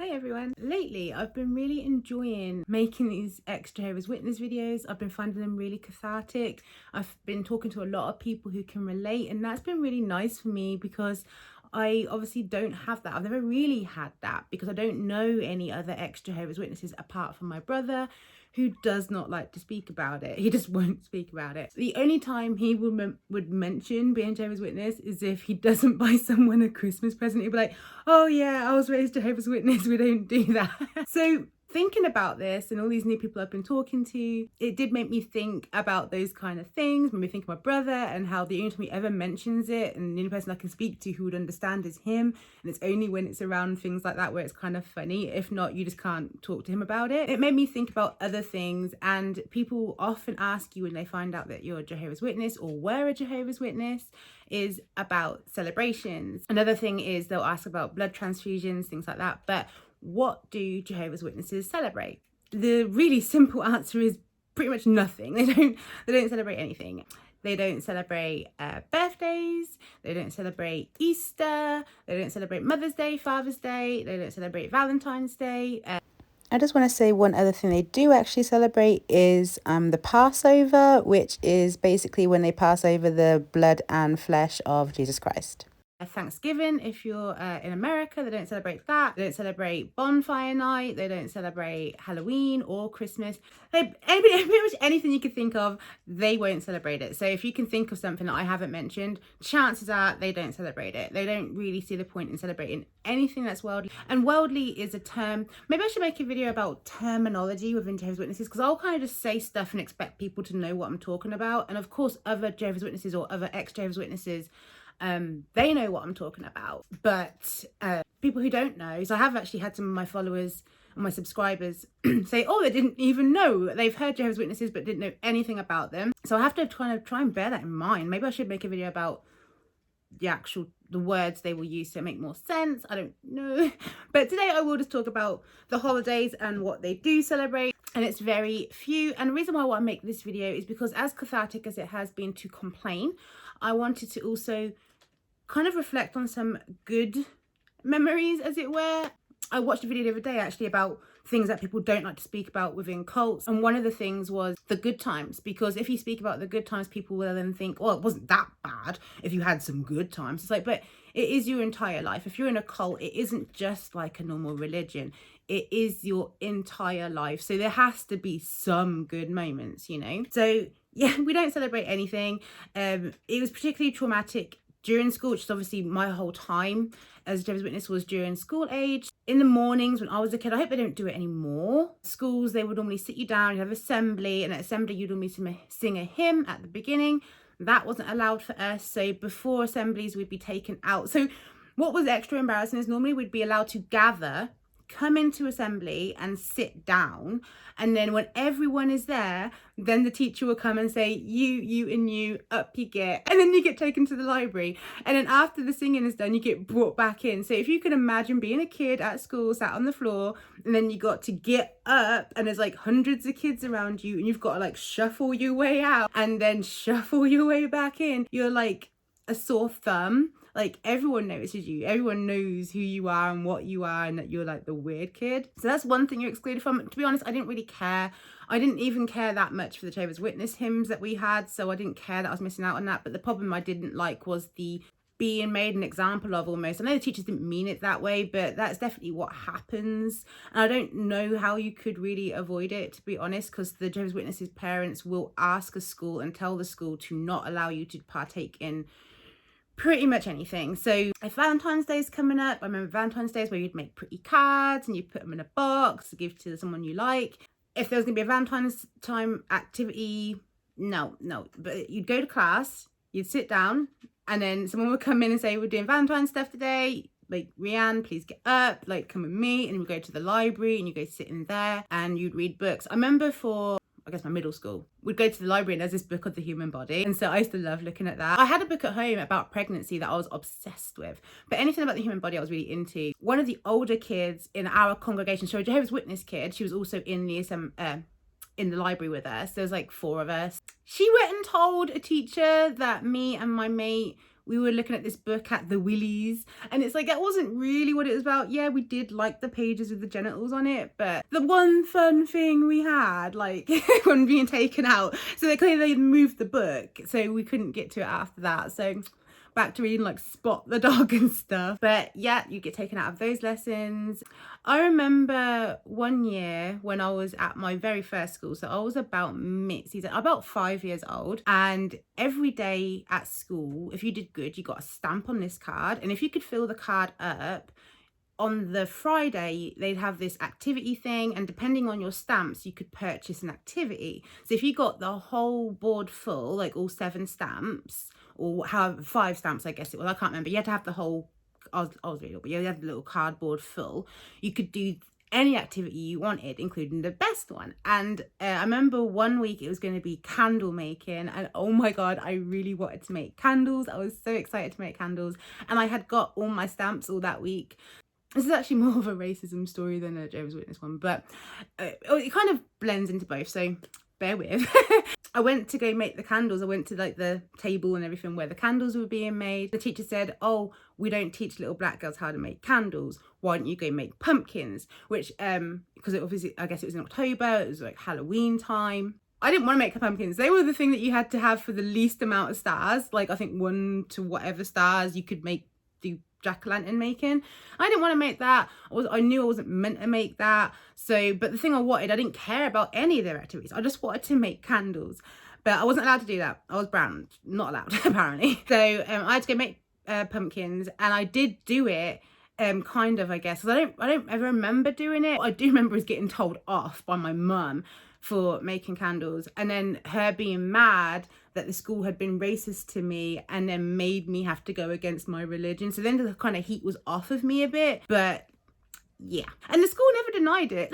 Hi everyone. Lately I've been really enjoying making these extra Jehovah's Witness videos. I've been finding them really cathartic. I've been talking to a lot of people who can relate, and that's been really nice for me because I obviously don't have that. I've never really had that because I don't know any other extra Jehovah's Witnesses apart from my brother, who does not like to speak about it. He just won't speak about it. The only time he would mention being Jehovah's Witness is if he doesn't buy someone a Christmas present. He'll be like, oh yeah, I was raised Jehovah's Witness, we don't do that. So thinking about this and all these new people I've been talking to, it did make me think about those kind of things. Made me think of my brother and how the only time he ever mentions it and the only person I can speak to who would understand is him. And it's only when it's around things like that where it's kind of funny. If not, you just can't talk to him about it. It made me think about other things, and people often ask you when they find out that you're a Jehovah's Witness or were a Jehovah's Witness is about celebrations. Another thing is they'll ask about blood transfusions, things like that. But what do Jehovah's Witnesses celebrate? The really simple answer is pretty much nothing. They don't celebrate anything. They don't celebrate birthdays. They don't celebrate Easter. They don't celebrate Mother's Day, Father's Day. They don't celebrate Valentine's Day. I just want to say one other thing they do actually celebrate is the Passover, which is basically when they pass over the blood and flesh of Jesus Christ. Thanksgiving, if you're in America, they don't celebrate that. They don't celebrate bonfire night. They don't celebrate Halloween or Christmas. Pretty much anything you could think of, they won't celebrate it. So if you can think of something that I haven't mentioned, chances are they don't celebrate it. They don't really see the point in celebrating anything that's worldly. And worldly is a term. Maybe I should make a video about terminology within Jehovah's Witnesses, because I'll kind of just say stuff and expect people to know what I'm talking about. And of course, other Jehovah's Witnesses or other ex-Jehovah's Witnesses, they know what I'm talking about, but people who don't know, so I have actually had some of my followers and my subscribers say, oh, they didn't even know. They've heard Jehovah's Witnesses but didn't know anything about them. So I have to try and bear that in mind. Maybe I should make a video about the words they will use to make more sense. I don't know. But today I will just talk about the holidays and what they do celebrate. And it's very few. And the reason why I want to make this video is because, as cathartic as it has been to complain, I wanted to also kind of reflect on some good memories, as it were. I watched a video the other day actually about things that people don't like to speak about within cults, and one of the things was the good times, because if you speak about the good times, people will then think, well, it wasn't that bad if you had some good times. It's like, but it is your entire life. If you're in a cult, it isn't just like a normal religion, it is your entire life. So there has to be some good moments, you know. So yeah, we don't celebrate anything. It was particularly traumatic during school, which is obviously my whole time as a Jehovah's Witness was during school age. In the mornings when I was a kid, I hope they don't do it anymore. Schools, they would normally sit you down, you have assembly, and at assembly you'd normally sing a hymn at the beginning. That wasn't allowed for us. So before assemblies, we'd be taken out. So what was extra embarrassing is normally we'd be allowed to gather, come into assembly and sit down, and then when everyone is there, then the teacher will come and say, you and you, up you get, and then you get taken to the library, and then after the singing is done, you get brought back in. So if you can imagine being a kid at school sat on the floor, and then you got to get up and there's like hundreds of kids around you, and you've got to like shuffle your way out and then shuffle your way back in, you're like a sore thumb. Like, everyone notices you, everyone knows who you are and what you are, and that you're like the weird kid. So that's one thing you're excluded from. To be honest, I didn't really care. I didn't even care that much for the Jehovah's Witness hymns that we had, so I didn't care that I was missing out on that. But the problem I didn't like was the being made an example of almost. I know the teachers didn't mean it that way, but that's definitely what happens. And I don't know how you could really avoid it, to be honest, because the Jehovah's Witnesses parents will ask a school and tell the school to not allow you to partake in pretty much anything. So if Valentine's Day is coming up, I remember Valentine's Day is where you'd make pretty cards and you put them in a box to give to someone you like. If there was going to be a Valentine's time activity, no, but you'd go to class, you'd sit down, and then someone would come in and say, we're doing Valentine's stuff today, like, Rianne, please get up, like, come with me. And we'd go to the library and you go sit in there and you'd read books. I remember for, I guess, my middle school, we'd go to the library and there's this book of the human body, and so I used to love looking at that. I had a book at home about pregnancy that I was obsessed with, but anything about the human body I was really into. One of the older kids in our congregation, so a Jehovah's Witness kid, she was also in the library with us. There was like 4 of us. She went and told a teacher that me and my mate, we were looking at this book at the Willies, and it's like, that wasn't really what it was about. Yeah, we did like the pages with the genitals on it, but the one fun thing we had, like, when being taken out, so they clearly moved the book, so we couldn't get to it after that. So back to reading like Spot the Dog and stuff. But yeah, you get taken out of those lessons. I remember one year when I was at my very first school, so I was about mid-season, about 5 years old, and every day at school, if you did good, you got a stamp on this card, and if you could fill the card up, on the Friday, they'd have this activity thing, and depending on your stamps, you could purchase an activity. So if you got the whole board full, like all 7 stamps, or however 5 stamps, I guess it was, I can't remember, you had to have the whole, I was really old, but you had the little cardboard full. You could do any activity you wanted, including the best one. And I remember one week it was going to be candle making, and oh my god, I really wanted to make candles. I was so excited to make candles, and I had got all my stamps all that week. This is actually more of a racism story than a Jehovah's Witness one, but it kind of blends into both, so bear with. I went to go make the candles. I went to like the table and everything where the candles were being made. The teacher said, oh, we don't teach little black girls how to make candles. Why don't you go make pumpkins? Which, because it obviously, I guess it was in October, it was like Halloween time. I didn't want to make pumpkins. They were the thing that you had to have for the least amount of stars. Like, I think 1 to whatever stars you could make, do jack-o'-lantern making. I didn't want to make that. I knew I wasn't meant to make that. So, but the thing I wanted, I didn't care about any of their activities. I just wanted to make candles, but I wasn't allowed to do that. I was brown, not allowed apparently. So I had to go make pumpkins, and I did do it. Kind of, I guess, because I don't ever remember doing it. What I do remember is getting told off by my mum for making candles, and then her being mad that the school had been racist to me and then made me have to go against my religion. So then the kind of heat was off of me a bit, but yeah. And the school never denied it.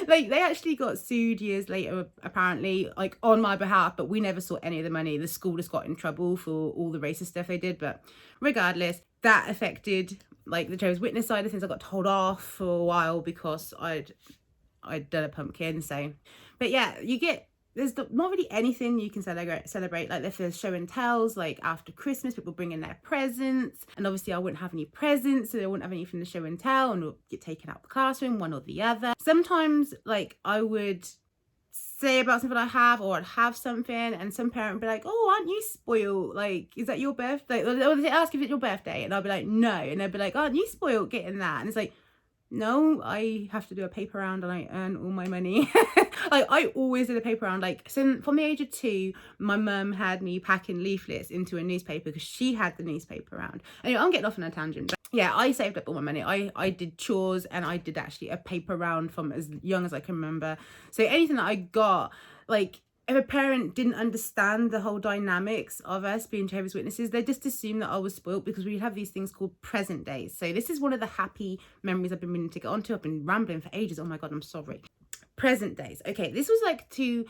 They actually got sued years later, apparently, like on my behalf, but we never saw any of the money. The school just got in trouble for all the racist stuff they did. But regardless, that affected like the Jehovah's Witness side of things. I got told off for a while because I'd done a pumpkin. So, but yeah, there's not really anything you can celebrate. Like if there's show and tells, like after Christmas, people bring in their presents, and obviously I wouldn't have any presents, so they wouldn't have anything to show and tell, and would get taken out of the classroom, one or the other. Sometimes like I would say about something I have, or I'd have something, and some parent would be like, oh, aren't you spoiled? Like, is that your birthday? Or they ask if it's your birthday, and I'll be like, no, and they'd be like, aren't you spoiled getting that? And it's like, no, I have to do a paper round and I earn all my money. Like, I always did a paper round. Like, so from the age of 2, my mum had me packing leaflets into a newspaper because she had the newspaper round. Anyway, I'm getting off on a tangent. But yeah, I saved up all my money. I did chores, and I did actually a paper round from as young as I can remember. So anything that I got, like, if a parent didn't understand the whole dynamics of us being Jehovah's Witnesses, they just assumed that I was spoilt because we have these things called present days. So this is one of the happy memories I've been meaning to get onto. I've been rambling for ages. Oh my God, I'm sorry. Present days. Okay, this was like to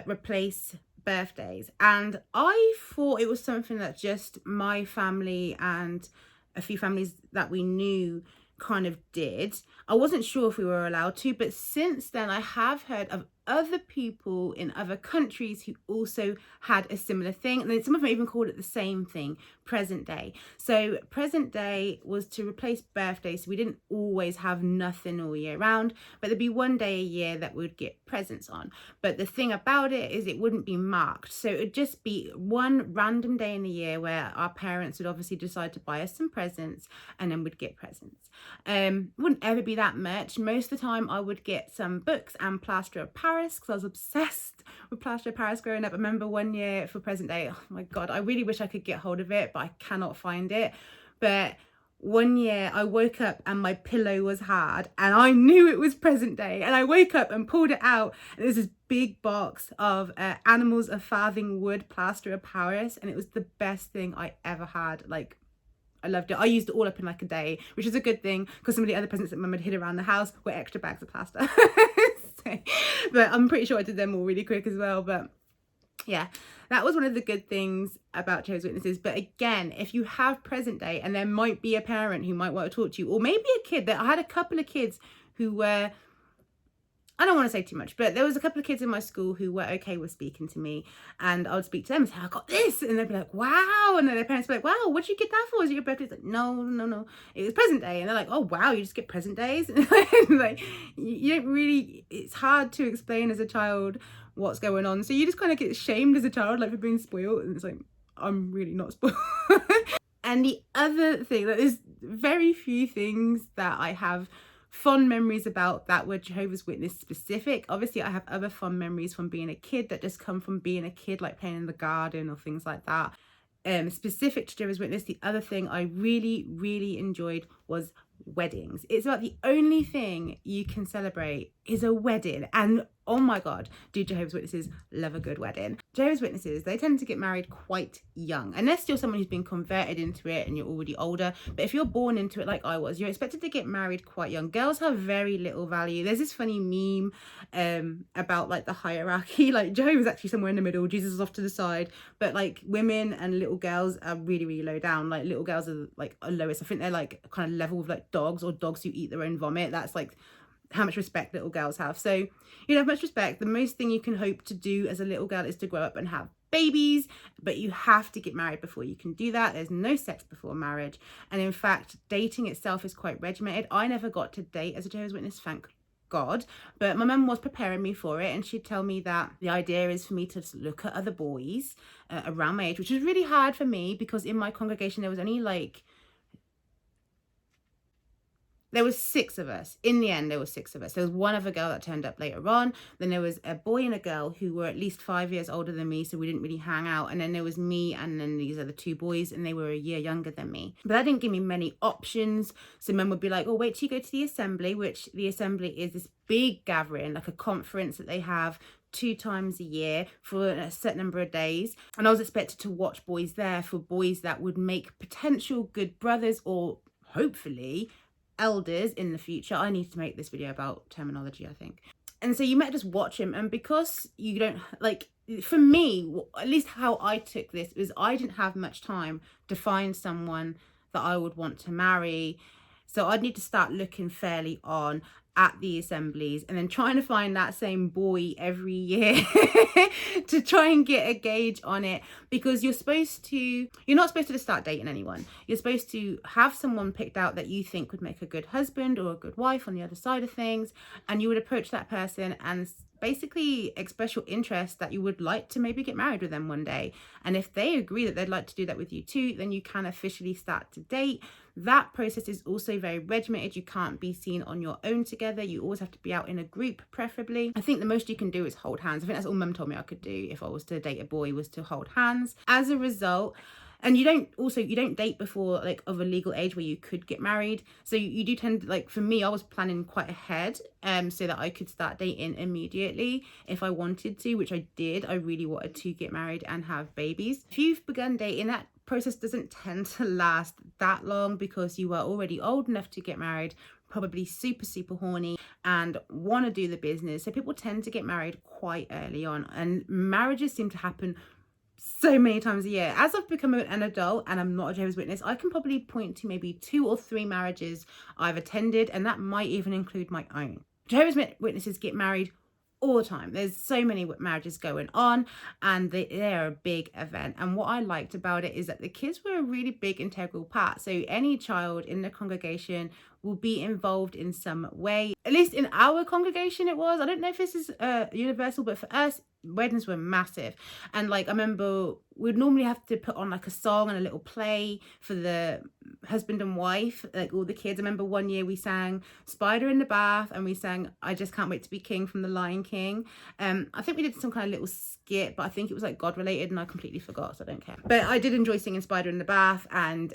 replace birthdays. And I thought it was something that just my family and a few families that we knew kind of did. I wasn't sure if we were allowed to, but since then I have heard of other people in other countries who also had a similar thing, and then some of them even called it the same thing, present day. So present day was to replace birthdays, so we didn't always have nothing all year round, but there'd be one day a year that we'd get presents on. But the thing about it is it wouldn't be marked, so it'd just be one random day in the year where our parents would obviously decide to buy us some presents, and then we'd get presents. Wouldn't ever be that much. Most of the time I would get some books and plaster of Paris, because I was obsessed with plaster of Paris growing up. I remember one year for present day, oh my God, I really wish I could get hold of it, but I cannot find it. But one year I woke up and my pillow was hard, and I knew it was present day, and I woke up and pulled it out, and there's this big box of Animals of Farthing Wood plaster of Paris, and it was the best thing I ever had. Like, I loved it. I used it all up in like a day, which is a good thing because some of the other presents that Mum had hid around the house were extra bags of plaster. So, but I'm pretty sure I did them all really quick as well. But yeah, that was one of the good things about Jehovah's Witnesses. But again, if you have present day, and there might be a parent who might want to talk to you, or maybe a kid, that I had a couple of kids who were I don't want to say too much, but there was a couple of kids in my school who were okay with speaking to me, and I would speak to them and say, I got this, and they'd be like, wow, and then their parents would be like, wow, what'd you get that for? Was it your birthday? It's like, no, it was present day. And they're like, oh wow, you just get present days? Like, you don't really, it's hard to explain as a child what's going on, so you just kind of get shamed as a child, like, for being spoiled, and it's like, I'm really not spoiled. And the other thing, that there's very few things that I have fond memories about that were Jehovah's Witness specific. Obviously, I have other fond memories from being a kid that just come from being a kid, like playing in the garden or things like that. Specific to Jehovah's Witness, the other thing I really enjoyed was weddings. It's about the only thing you can celebrate is a wedding, and oh my god, do Jehovah's Witnesses love a good wedding. Jehovah's Witnesses, they tend to get married quite young, unless you're someone who's been converted into it and you're already older. But if you're born into it like I was, you're expected to get married quite young. Girls have very little value. There's this funny meme about like the hierarchy, like Jehovah's actually somewhere in the middle, Jesus is off to the side, but like women and little girls are really low down. Like little girls are like lowest. I think they're like kind of level with like dogs, or dogs who eat their own vomit. That's like how much respect little girls have. So you don't have much respect. The most thing you can hope to do as a little girl is to grow up and have babies, but you have to get married before you can do that. There's no sex before marriage, and in fact dating itself is quite regimented. I never got to date as a Jehovah's Witness, thank God, but my mum was preparing me for it, and she'd tell me that the idea is for me to look at other boys around my age, which was really hard for me because in my congregation there was only like, there was 6 of us. In the end, there was 6 of us. There was one other girl that turned up later on. Then there was a boy and a girl who were at least 5 years older than me, so we didn't really hang out. And then there was me, and then these other 2 boys, and they were a year younger than me. But that didn't give me many options. So mum would be like, oh, wait till you go to the assembly, which the assembly is this big gathering, like a conference that they have 2 times a year for a set number of days. And I was expected to watch boys there, for boys that would make potential good brothers, or hopefully elders in the future. I need to make this video about terminology, I think. And so you might just watch him, and because you don't, like, for me, at least how I took this is I didn't have much time to find someone that I would want to marry, so I'd need to start looking fairly on at the assemblies, and then trying to find that same boy every year to try and get a gauge on it, because you're not supposed to just start dating anyone. You're supposed to have someone picked out that you think would make a good husband or a good wife on the other side of things, and you would approach that person and basically express your interest that you would like to maybe get married with them one day. And if they agree that they'd like to do that with you too, then you can officially start to date. That process is also very regimented. You can't be seen on your own together. You always have to be out in a group, preferably. I think the most you can do is hold hands. I think that's all mum told me I could do if I was to date a boy, was to hold hands. As a result, and you don't date before like of a legal age where you could get married. So you do tend to, like, for me, I was planning quite ahead so that I could start dating immediately if I wanted to, which I did. I really wanted to get married and have babies. If you've begun dating, that process doesn't tend to last that long because you are already old enough to get married, probably super horny and want to do the business. So people tend to get married quite early on, and marriages seem to happen so many times a year. As I've become an adult and I'm not a Jehovah's Witness, I can probably point to maybe 2 or 3 marriages I've attended, and that might even include my own. Jehovah's Witnesses get married all the time. There's so many marriages going on, and they're a big event. And what I liked about it is that the kids were a really big integral part. So any child in the congregation will be involved in some way. At least in our congregation it was. I don't know if this is universal, but for us, weddings were massive. And like, I remember we'd normally have to put on like a song and a little play for the husband and wife, like all the kids. I remember one year we sang Spider in the Bath, and we sang I Just Can't Wait to Be King from The Lion King. I think we did some kind of little skit, but I think it was like God related and I completely forgot, so I don't care. But I did enjoy singing Spider in the Bath and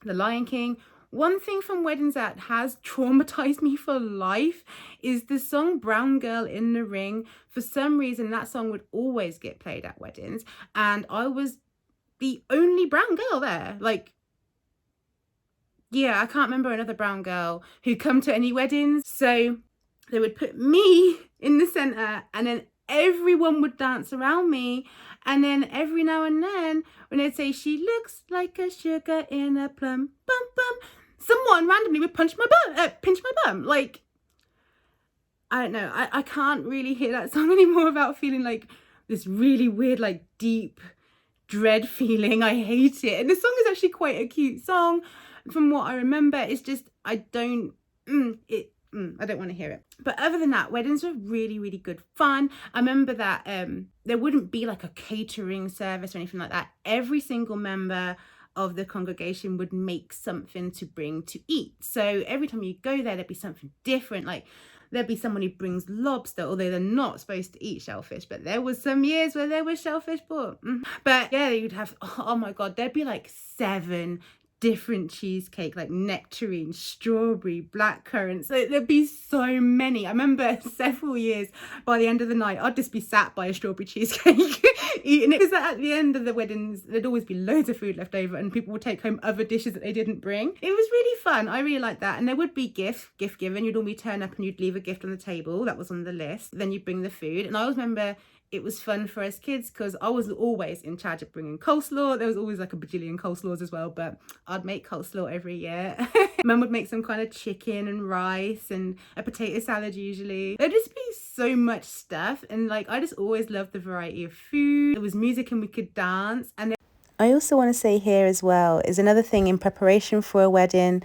The Lion King. One thing from weddings that has traumatized me for life is the song Brown Girl in the Ring. For some reason, that song would always get played at weddings, and I was the only brown girl there. Like, yeah, I can't remember another brown girl who come to any weddings. So they would put me in the center, and then everyone would dance around me. And then every now and then, when they'd say, she looks like a sugar in a plum, bum, bum, someone randomly would pinch my bum. Like, I don't know, I can't really hear that song anymore without feeling like this really weird, like deep dread feeling. I hate it. And the song is actually quite a cute song from what I remember. It's just I don't I don't want to hear it. But other than that, weddings were really, really good fun. I remember that there wouldn't be like a catering service or anything like that. Every single member of the congregation would make something to bring to eat. So every time you go there, there'd be something different. Like there'd be someone who brings lobster, although they're not supposed to eat shellfish, but there was some years where there was shellfish bought. But yeah, you'd have, oh my God, there'd be like 7 different cheesecake, like nectarine, strawberry, blackcurrant. So there'd be so many. I remember several years by the end of the night, I'd just be sat by a strawberry cheesecake eating it. Because at the end of the weddings, there'd always be loads of food left over and people would take home other dishes that they didn't bring. It was really fun. I really liked that. And there would be gift giving. You'd normally turn up and you'd leave a gift on the table. That was on the list. Then you'd bring the food. And I always remember it was fun for us kids because I was always in charge of bringing coleslaw. There was always like a bajillion coleslaws as well, but I'd make coleslaw every year. Mum would make some kind of chicken and rice and a potato salad usually. There'd just be so much stuff, and like I just always loved the variety of food. There was music and we could dance. And I also want to say here as well is another thing in preparation for a wedding.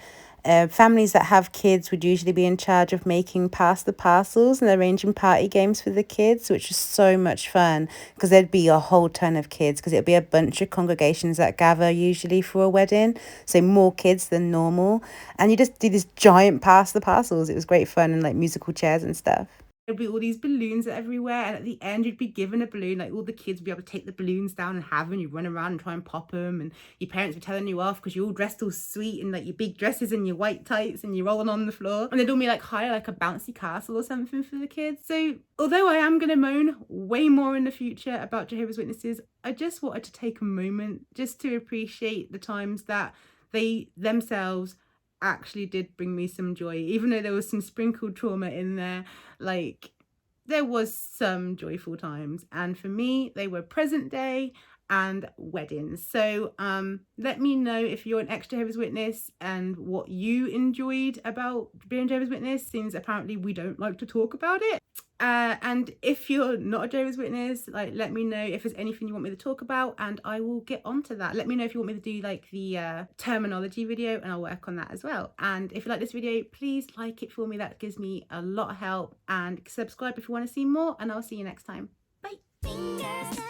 Families that have kids would usually be in charge of making pass the parcels and arranging party games for the kids, which is so much fun because there'd be a whole ton of kids because it'd be a bunch of congregations that gather usually for a wedding, so more kids than normal, and you just do this giant pass the parcels. It was great fun, and like musical chairs and stuff. there'd be all these balloons everywhere, and at the end you'd be given a balloon. Like all the kids would be able to take the balloons down and have them. You run around and try and pop them, and your parents were telling you off because you're all dressed all sweet in like your big dresses and your white tights, and you're rolling on the floor. And they'd all be like hire like a bouncy castle or something for the kids. So although I am gonna moan way more in the future about Jehovah's Witnesses, I just wanted to take a moment just to appreciate the times that they themselves actually did bring me some joy, even though there was some sprinkled trauma in there. Like there was some joyful times, and for me they were present day and weddings. So let me know if you're an ex-Jehovah's Witness and what you enjoyed about being Jehovah's Witness, since apparently we don't like to talk about it. And if you're not a Jehovah's Witness, like let me know if there's anything you want me to talk about and I will get onto that. Let me know if you want me to do like the terminology video and I'll work on that as well. And if you like this video, please like it for me. That gives me a lot of help, and subscribe if you want to see more, and I'll see you next time. Bye.